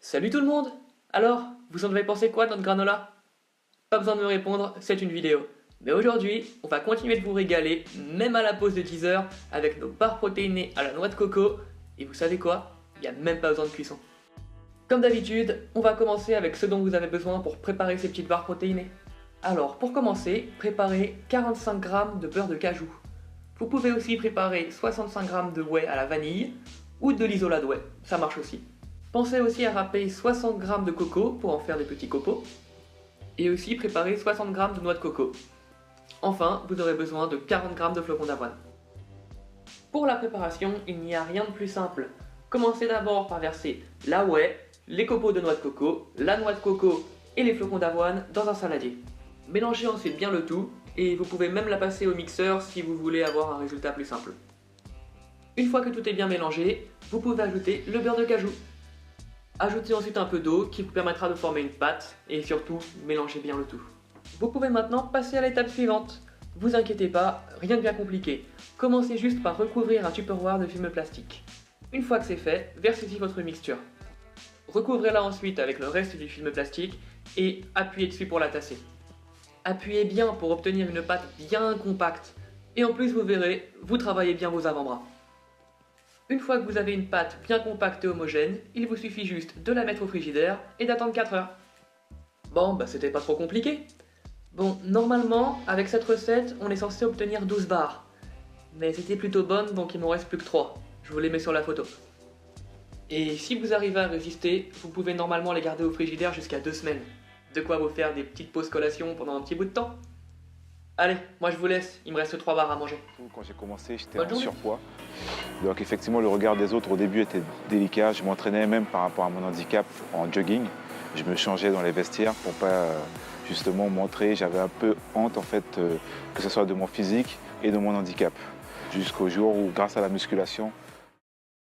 Salut tout le monde! Alors, vous en avez pensé quoi de notre granola? Pas besoin de me répondre, c'est une vidéo. Mais aujourd'hui, on va continuer de vous régaler, même à la pause de 10 heures, avec nos barres protéinées à la noix de coco. Et vous savez quoi? Il n'y a même pas besoin de cuisson. Comme d'habitude, on va commencer avec ce dont vous avez besoin pour préparer ces petites barres protéinées. Alors, pour commencer, préparez 45 g de beurre de cajou. Vous pouvez aussi préparer 65 g de whey à la vanille ou de l'isola de whey, ça marche aussi. Pensez aussi à râper 60 g de coco pour en faire des petits copeaux. Et aussi préparer 60 g de noix de coco. Enfin, vous aurez besoin de 40 g de flocons d'avoine. Pour la préparation, il n'y a rien de plus simple. Commencez d'abord par verser la whey, les copeaux de noix de coco, la noix de coco et les flocons d'avoine dans un saladier. Mélangez ensuite bien le tout et vous pouvez même la passer au mixeur si vous voulez avoir un résultat plus simple. Une fois que tout est bien mélangé, vous pouvez ajouter le beurre de cajou. Ajoutez ensuite un peu d'eau qui vous permettra de former une pâte et surtout mélangez bien le tout. Vous pouvez maintenant passer à l'étape suivante. Vous inquiétez pas, rien de bien compliqué. Commencez juste par recouvrir un tupperware de film plastique. Une fois que c'est fait, versez-y votre mixture. Recouvrez-la ensuite avec le reste du film plastique et appuyez dessus pour la tasser. Appuyez bien pour obtenir une pâte bien compacte. Et en plus vous verrez, vous travaillez bien vos avant-bras. Une fois que vous avez une pâte bien compacte et homogène, il vous suffit juste de la mettre au frigidaire et d'attendre 4 heures. Bon, bah c'était pas trop compliqué. Bon, normalement, avec cette recette, on est censé obtenir 12 barres. Mais c'était plutôt bonne, donc il m'en reste plus que 3. Je vous les mets sur la photo. Et si vous arrivez à résister, vous pouvez normalement les garder au frigidaire jusqu'à 2 semaines. De quoi vous faire des petites pauses collations pendant un petit bout de temps. Allez, moi je vous laisse, il me reste 3 barres à manger. Quand j'ai commencé, j'étais Bonne en journée. surpoids. Donc effectivement, le regard des autres au début était délicat. Je m'entraînais même par rapport à mon handicap en jogging. Je me changeais dans les vestiaires pour pas justement montrer. J'avais un peu honte en fait, que ce soit de mon physique et de mon handicap. Jusqu'au jour où, grâce à la musculation,